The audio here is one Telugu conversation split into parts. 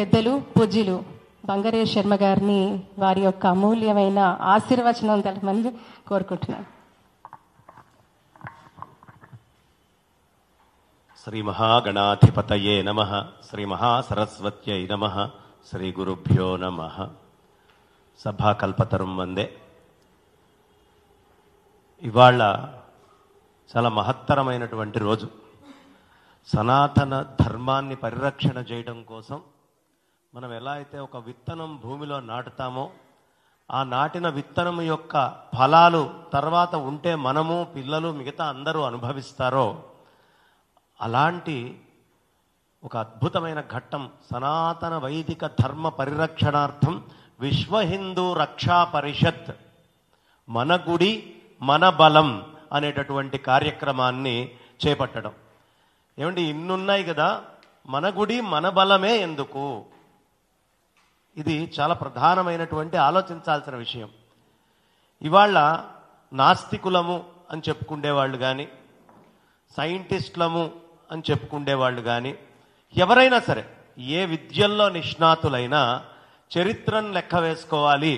పెద్దలు పూజ్యులు బంగారయ్య శర్మ గారిని వారి యొక్క అమూల్యమైన ఆశీర్వచనం తెలపమని కోరుకుంటున్నాను. శ్రీ మహాగణాధిపతయే నమః. శ్రీ మహాసరస్వత్యై నమః. శ్రీ గురుభ్యో నమః. సభాకల్పతరం వందే. ఇవాళ చాలా మహత్తరమైనటువంటి రోజు. సనాతన ధర్మాన్ని పరిరక్షణ చేయడం కోసం మనం ఎలా అయితే ఒక విత్తనం భూమిలో నాటుతామో, ఆ నాటిన విత్తనం యొక్క ఫలాలు తర్వాత ఉంటే మనము, పిల్లలు, మిగతా అందరూ అనుభవిస్తారో, అలాంటి ఒక అద్భుతమైన ఘట్టం సనాతన వైదిక ధర్మ పరిరక్షణార్థం విశ్వ హిందూ రక్షా పరిషత్ మన గుడి మన బలం అనేటటువంటి కార్యక్రమాన్ని చేపట్టడం. ఏమంటే ఇన్నున్నాయి కదా, మన గుడి మన బలమే ఎందుకు? ఇది చాలా ప్రధానమైనటువంటి ఆలోచించాల్సిన విషయం. ఇవాళ నాస్తికులము అని చెప్పుకుండేవాళ్ళు కానీ, సైంటిస్టులము అని చెప్పుకుండేవాళ్ళు కానీ, ఎవరైనా సరే ఏ విద్యల్లో నిష్ణాతులైనా చరిత్రను లెక్క వేసుకోవాలి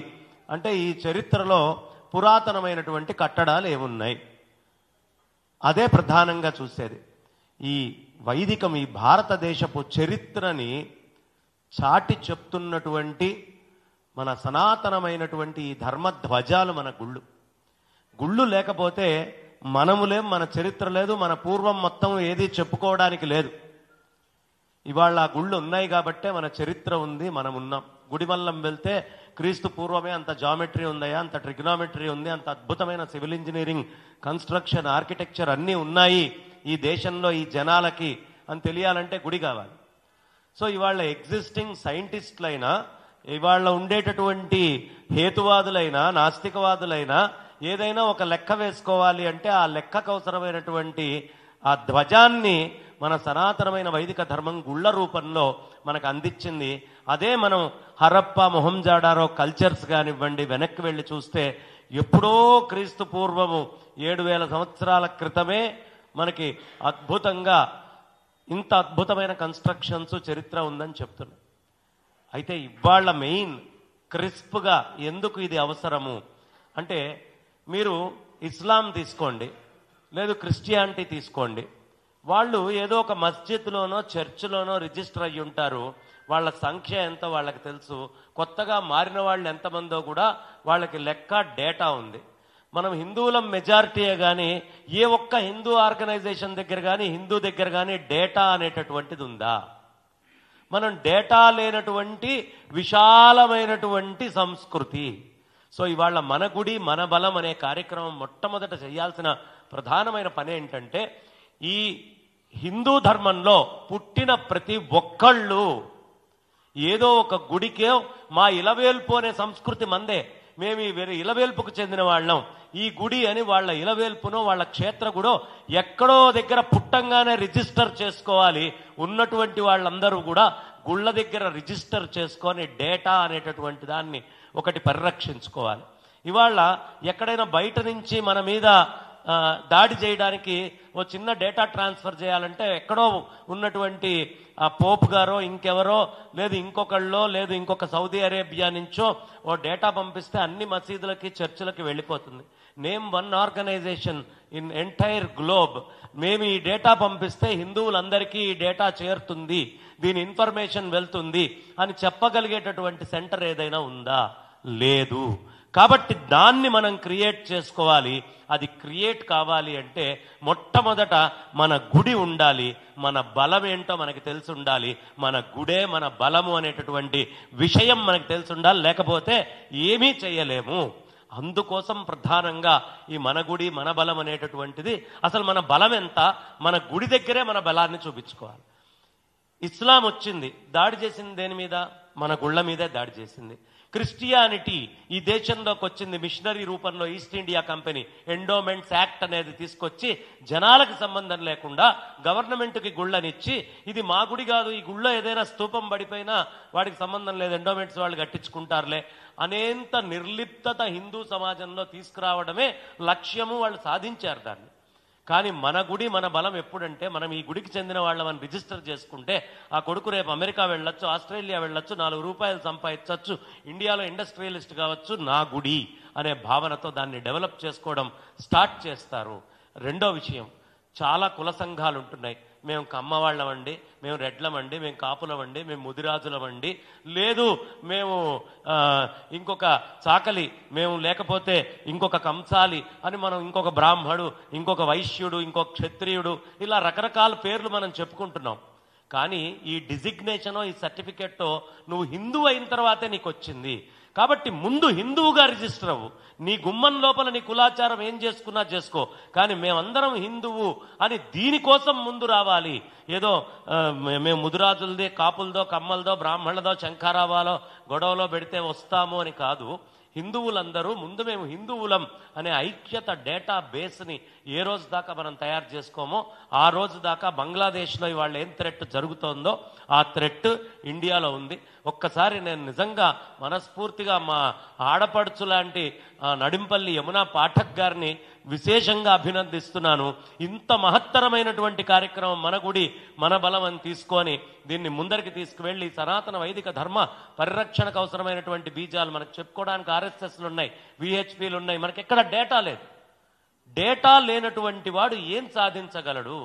అంటే ఈ చరిత్రలో పురాతనమైనటువంటి కట్టడాలు ఏమున్నాయి, అదే ప్రధానంగా చూసేది. ఈ వైదికం, ఈ భారతదేశపు చరిత్రని చాటి చెప్తున్నటువంటి మన సనాతనమైనటువంటి ఈ ధర్మధ్వజాలు మన గుళ్ళు లేకపోతే మనము లేం, మన చరిత్ర లేదు, మన పూర్వం మొత్తం ఏది చెప్పుకోవడానికి లేదు. ఇవాళ ఆ గుళ్ళు ఉన్నాయి కాబట్టే మన చరిత్ర ఉంది, మనం ఉన్నాం. గుడిమల్లం వెళ్తే క్రీస్తు పూర్వమే అంత జామెట్రీ ఉందయా, అంత ట్రిగ్నామెట్రీ ఉంది, అంత అద్భుతమైన సివిల్ ఇంజనీరింగ్, కన్స్ట్రక్షన్, ఆర్కిటెక్చర్ అన్నీ ఉన్నాయి ఈ దేశంలో ఈ జనాలకి అని తెలియాలంటే గుడి కావాలి. సో ఇవాళ ఎగ్జిస్టింగ్ సైంటిస్టులైనా, ఇవాళ ఉండేటటువంటి హేతువాదులైనా, నాస్తికవాదులైనా ఏదైనా ఒక లెక్క వేసుకోవాలి అంటే ఆ లెక్కకు అవసరమైనటువంటి ఆ ధ్వజాన్ని మన సనాతనమైన వైదిక ధర్మం గుళ్ళ రూపంలో మనకు అందించింది. అదే మనం హరప్ప, మొహంజాడారో కల్చర్స్ కానివ్వండి, వెనక్కి వెళ్ళి చూస్తే ఎప్పుడో క్రీస్తు పూర్వము 7000 సంవత్సరాల క్రితమే మనకి అద్భుతంగా ఇంత అద్భుతమైన కన్స్ట్రక్షన్స్ చరిత్ర ఉందని చెప్తున్నాం. అయితే ఇవాళ మెయిన్ క్రిస్ప్గా ఎందుకు ఇది అవసరము అంటే, మీరు ఇస్లాం తీసుకోండి, లేదు క్రిస్టియానిటీ తీసుకోండి, వాళ్ళు ఏదో ఒక మస్జిద్లోనో చర్చిలోనో రిజిస్టర్ అయ్యి ఉంటారు. వాళ్ళ సంఖ్య ఎంతో వాళ్ళకి తెలుసు. కొత్తగా మారిన వాళ్ళు ఎంతమందో కూడా వాళ్ళకి లెక్క, డేటా ఉంది. మనం హిందువుల మెజారిటీయే కానీ ఏ ఒక్క హిందూ ఆర్గనైజేషన్ దగ్గర కానీ, హిందూ దగ్గర కానీ డేటా అనేటటువంటిది ఉందా? మనం డేటా లేనటువంటి విశాలమైనటువంటి సంస్కృతి. సో ఇవాళ మన గుడి మన బలం అనే కార్యక్రమం మొట్టమొదట చేయాల్సిన ప్రధానమైన పని ఏంటంటే, ఈ హిందూ ధర్మంలో పుట్టిన ప్రతి ఒక్కళ్ళు ఏదో ఒక గుడికే, మా ఇలవేల్పు అనే సంస్కృతి మందే, మేము ఈ ఇలవేల్పుకు చెందిన వాళ్ళం, ఈ గుడి అని వాళ్ళ ఇలవేల్పునో వాళ్ళ క్షేత్ర గుడో ఎక్కడో దగ్గర పుట్టంగానే రిజిస్టర్ చేసుకోవాలి. ఉన్నటువంటి వాళ్ళందరూ కూడా గుళ్ళ దగ్గర రిజిస్టర్ చేసుకొని డేటా అనేటటువంటి దాన్ని ఒకటి పరిరక్షించుకోవాలి. ఇవాళ ఎక్కడైనా బయట నుంచి మన మీద దాడి చేయడానికి ఓ చిన్న డేటా ట్రాన్స్ఫర్ చేయాలంటే ఎక్కడో ఉన్నటువంటి ఆ పోప్ గారో ఇంకెవరో, లేదు ఇంకొకళ్ళో, లేదు ఇంకొక సౌదీ అరేబియా నుంచో ఓ డేటా పంపిస్తే అన్ని మసీదులకి, చర్చిలకి వెళ్ళిపోతుంది. Name one organization in entire globe, మేము ఈ డేటా పంపిస్తే హిందువులందరికీ ఈ డేటా చేరుతుంది, దీని ఇన్ఫర్మేషన్ వెళ్తుంది అని చెప్పగలిగేటటువంటి సెంటర్ ఏదైనా ఉందా? లేదు. కాబట్టి దాన్ని మనం క్రియేట్ చేసుకోవాలి. అది క్రియేట్ కావాలి అంటే మొట్టమొదట మన గుడి ఉండాలి, మన బలం ఏంటో మనకి తెలిసి ఉండాలి, మన గుడే మన బలము అనేటటువంటి విషయం మనకు తెలిసి ఉండాలి. లేకపోతే ఏమీ చేయలేము. అందుకోసం ప్రధానంగా ఈ మన గుడి మన బలం అనేటటువంటిది, అసలు మన బలం ఎంత, మన గుడి దగ్గరే మన బలాన్ని చూపించుకోవాలి. ఇస్లాం వచ్చింది, దాడి చేసింది దేని మీద? మన గుళ్ళ మీదే దాడి చేసింది. క్రిస్టియానిటీ ఈ దేశంలోకి వచ్చింది మిషనరీ రూపంలో. East India company endowments act అనేది తీసుకొచ్చి జనాలకు సంబంధం లేకుండా గవర్నమెంట్కి గుళ్ళనిచ్చి, ఇది మా గుడి కాదు, ఈ గుళ్ళో ఏదైనా స్తూపం పడిపోయినా వాడికి సంబంధం లేదు, ఎండోమెంట్స్ వాళ్ళు కట్టించుకుంటారులే అనేంత నిర్లిప్తత హిందూ సమాజంలో తీసుకురావడమే లక్ష్యము. వాళ్ళు సాధించారు దాన్ని. కానీ మన గుడి మన బలం ఎప్పుడంటే మనం ఈ గుడికి చెందిన వాళ్ళని రిజిస్టర్ చేసుకుంటే ఆ కొడుకు రేపు అమెరికా వెళ్ళొచ్చు, ఆస్ట్రేలియా వెళ్ళొచ్చు, 4 రూపాయలు సంపాదించవచ్చు, ఇండియాలో ఇండస్ట్రియలిస్ట్ కావచ్చు, నా గుడి అనే భావనతో దాన్ని డెవలప్ చేసుకోవడం స్టార్ట్ చేస్తారు. రెండో విషయం, చాలా కుల సంఘాలు ఉంటున్నాయి. మేము కమ్మవాళ్ళమండి, మేము రెడ్లమండి, మేము కాపులమండి, మేము ముదిరాజులమండి, లేదు మేము ఇంకొక చాకలి, మేము లేకపోతే ఇంకొక కంసాలి అని మనం ఇంకొక బ్రాహ్మడు, ఇంకొక వైశ్యుడు, ఇంకొక క్షత్రియుడు, ఇలా రకరకాల పేర్లు మనం చెప్పుకుంటున్నాం. కానీ ఈ డిజిగ్నేషనో ఈ సర్టిఫికెట్టో నువ్వు హిందూ అయిన తర్వాతే నీకు వచ్చింది. కాబట్టి ముందు హిందువుగా రిజిస్టర్ అవ్వు. నీ గుమ్మం లోపల నీ కులాచారం ఏం చేసుకున్నా చేసుకో, కానీ మేమందరం హిందువు అని దీనికోసం ముందు రావాలి. ఏదో మేము ముదిరాజులదే, కాపులదో, కమ్మలదో, బ్రాహ్మణులదో, శంఖారావాలో గొడవలో పెడితే వస్తాము అని కాదు. హిందువులందరూ ముందు మేము హిందువులం అనే ఐక్యత డేటా బేస్ని ఏ రోజు దాకా మనం తయారు చేసుకోమో ఆ రోజు దాకా బంగ్లాదేశ్లో ఇవాళ ఏం థ్రెట్ జరుగుతోందో ఆ థ్రెట్ ఇండియాలో ఉంది. ఒక్కసారి నేను నిజంగా మనస్ఫూర్తిగా మా ఆడపడుచు లాంటి నడింపల్లి యమునా పాఠక్ గారిని విశేషంగా అభినందిస్తున్నాను. ఇంత మహత్తరమైనటువంటి కార్యక్రమం మన గుడి మన బలం అని తీసుకొని దీన్ని ముందరికి తీసుకువెళ్ళి సనాతన వైదిక ధర్మ పరిరక్షణకు అవసరమైనటువంటి బీజాలు మనకు చెప్పుకోవడానికి ఆర్ఎస్ఎస్లు ఉన్నాయి, విహెచ్పీలు ఉన్నాయి. మనకి ఎక్కడ డేటా లేదు. డేటా లేనటువంటి వాడు ఏం సాధించగలడు?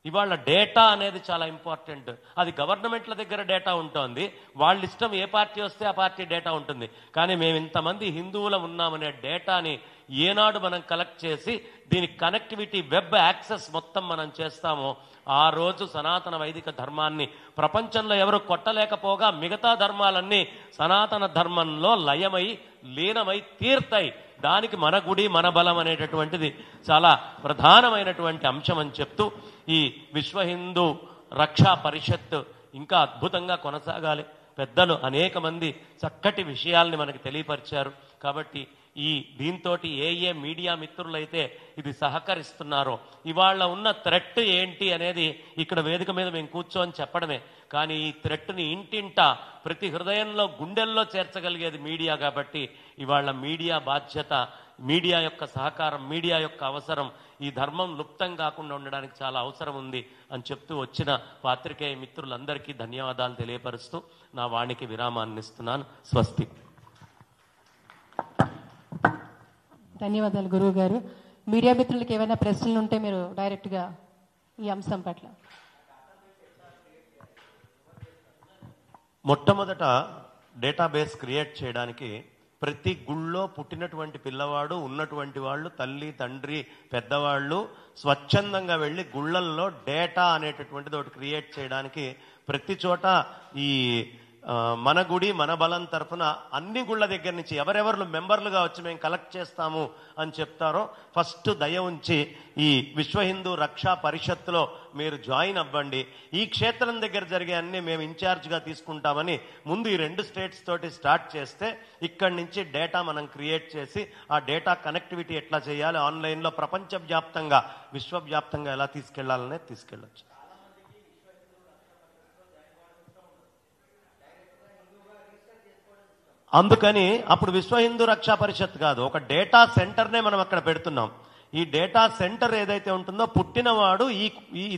ఇవాళ డేటా అనేది చాలా ఇంపార్టెంట్. అది గవర్నమెంట్ల దగ్గర డేటా ఉంటుంది, వాళ్ళ ఇష్టం ఏ పార్టీ వస్తే ఆ పార్టీ డేటా ఉంటుంది. కానీ మేము ఇంతమంది హిందువులం ఉన్నామనే డేటాని ఏనాడు మనం కలెక్ట్ చేసి దీని కనెక్టివిటీ వెబ్ యాక్సెస్ మొత్తం మనం చేస్తామో ఆ రోజు సనాతన వైదిక ధర్మాన్ని ప్రపంచంలో ఎవరు కొట్టలేకపోగా మిగతా ధర్మాలన్నీ సనాతన ధర్మంలో లయమై లీనమై తీర్తాయి. దానికి మన గుడి మన బలం అనేటటువంటిది చాలా ప్రధానమైనటువంటి అంశం అని చెప్తూ ఈ విశ్వ హిందూ రక్షా పరిషత్ ఇంకా అద్భుతంగా కొనసాగాలి. పెద్దలు అనేక మంది చక్కటి విషయాల్ని మనకి తెలియపరిచారు. కాబట్టి ఈ దీంతో ఏ మీడియా మిత్రులైతే ఇది సహకరిస్తున్నారో ఇవాళ ఉన్న థ్రెట్ ఏంటి అనేది ఇక్కడ వేదిక మీద మేము కూర్చొని చెప్పడమే. కానీ ఈ థ్రెట్ని ఇంటింట ప్రతి హృదయంలో గుండెల్లో చేర్చగలిగేది మీడియా. కాబట్టి ఇవాళ మీడియా బాధ్యత, మీడియా యొక్క సహకారం, మీడియా యొక్క అవసరం ఈ ధర్మం లుప్తం కాకుండా ఉండడానికి చాలా అవసరం ఉంది అని చెప్తూ వచ్చిన పాత్రికేయ మిత్రులందరికీ ధన్యవాదాలు తెలియపరుస్తూ నా వాణికి విరామాన్ని ఇస్తున్నాను. స్వస్తి. ధన్యవాదాలు గురువు గారు. మీడియా మిత్రులకి ఏమైనా ప్రశ్నలు ఉంటే మీరు డైరెక్ట్గా ఈ అంశం పట్ల. మొట్టమొదట డేటాబేస్ క్రియేట్ చేయడానికి ప్రతి గుళ్ళో పుట్టినటువంటి పిల్లవాడు ఉన్నటువంటి వాళ్ళు, తల్లి తండ్రి పెద్దవాళ్ళు స్వచ్ఛందంగా వెళ్ళి గుళ్ళల్లో డేటా అనేటటువంటిది ఒకటి క్రియేట్ చేయడానికి ప్రతి చోట ఈ మన గుడి మన బలం తరఫున అన్ని గుళ్ళ దగ్గర నుంచి ఎవరెవరు మెంబర్లుగా వచ్చి మేము కలెక్ట్ చేస్తాము అని చెప్తారో ఫస్ట్ దయ ఉంచి ఈ విశ్వ హిందూ రక్షా పరిషత్తులో మీరు జాయిన్ అవ్వండి. ఈ క్షేత్రం దగ్గర జరిగే అన్ని మేము ఇన్ఛార్జ్గా తీసుకుంటామని ముందు ఈ 2 స్టేట్స్ తోటి స్టార్ట్ చేస్తే ఇక్కడి నుంచి డేటా మనం క్రియేట్ చేసి ఆ డేటా కనెక్టివిటీ ఎట్లా చేయాలి, ఆన్లైన్లో ప్రపంచవ్యాప్తంగా విశ్వవ్యాప్తంగా ఎలా తీసుకెళ్లాలనే తీసుకెళ్ళచ్చు. అందుకని అప్పుడు విశ్వ హిందూ రక్షా పరిషత్ కాదు, ఒక డేటా సెంటర్నే మనం అక్కడ పెడుతున్నాం. ఈ డేటా సెంటర్ ఏదైతే ఉంటుందో పుట్టినవాడు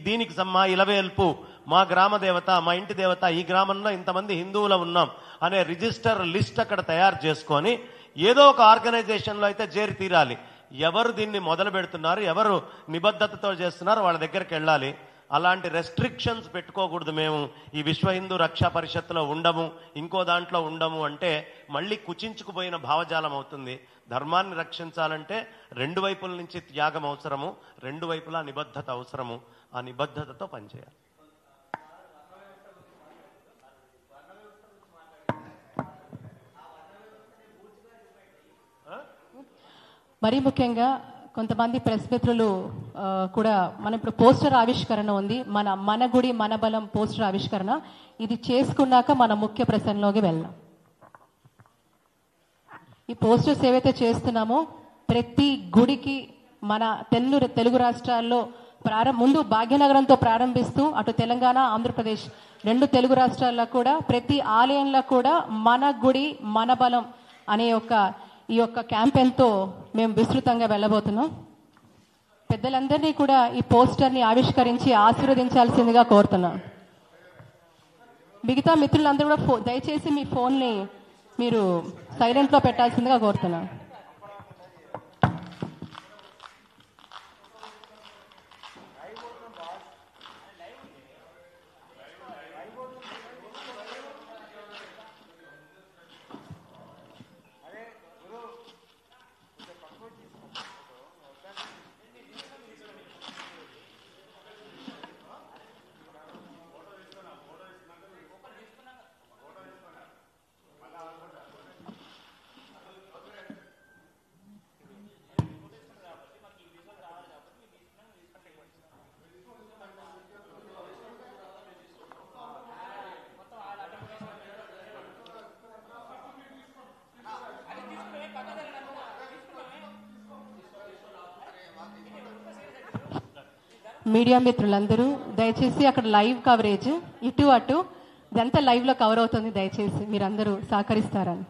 దీనికి మా ఇలవేల్పు, మా గ్రామ దేవత, మా ఇంటి దేవత, ఈ గ్రామంలో ఇంతమంది హిందువులు ఉన్నాం అనే రిజిస్టర్ లిస్ట్ అక్కడ తయారు చేసుకొని ఏదో ఒక ఆర్గనైజేషన్లో అయితే చేరి తీరాలి. ఎవరు దీన్ని మొదలు పెడుతున్నారు, ఎవరు నిబద్ధతతో చేస్తున్నారు వాళ్ళ దగ్గరికి వెళ్ళాలి. అలాంటి రెస్ట్రిక్షన్స్ పెట్టుకోకూడదు. మేము ఈ విశ్వ హిందూ రక్షా పరిషత్తులో ఉండము, ఇంకో దాంట్లో ఉండము అంటే మళ్ళీ కుచించుకుపోయిన భావజాలం అవుతుంది. ధర్మాన్ని రక్షించాలంటే 2 వైపుల నుంచి త్యాగం అవసరము, 2 వైపులా నిబద్ధత అవసరము. ఆ నిబద్ధతతో పనిచేయాలి. మరీ ముఖ్యంగా కొంతమంది ప్రెస్ మిత్రులు కూడా మన ఇప్పుడు పోస్టర్ ఆవిష్కరణ ఉంది, మన గుడి మన బలం పోస్టర్ ఆవిష్కరణ. ఇది చేసుకున్నాక మన ముఖ్య ప్రసంగంలోకి వెళ్దాం. ఈ పోస్టర్స్ ఏవైతే చేస్తున్నామో ప్రతి గుడికి మన తెలుగు రాష్ట్రాల్లో ముందు భాగ్యనగరంతో ప్రారంభిస్తూ అటు తెలంగాణ ఆంధ్రప్రదేశ్ 2 తెలుగు రాష్ట్రాల్లో కూడా ప్రతి ఆలయంలో కూడా మన గుడి మన బలం అనే ఈ యొక్క క్యాంపెయిన్తో మేము విస్తృతంగా వెళ్ళబోతున్నాం. పెద్దలందరినీ కూడా ఈ పోస్టర్ని ఆవిష్కరించి ఆశీర్వదించాల్సిందిగా కోరుతున్నాను. మిగతా మిత్రులందరూ కూడా దయచేసి మీ ఫోన్ని మీరు సైలెంట్లో పెట్టాల్సిందిగా కోరుతున్నాను. మీడియా మిత్రులందరూ దయచేసి అక్కడ లైవ్ కవరేజ్ ఇటు అటు ఇదంతా లైవ్ లో కవర్ అవుతుంది, దయచేసి మీరందరూ సహకరిస్తారని.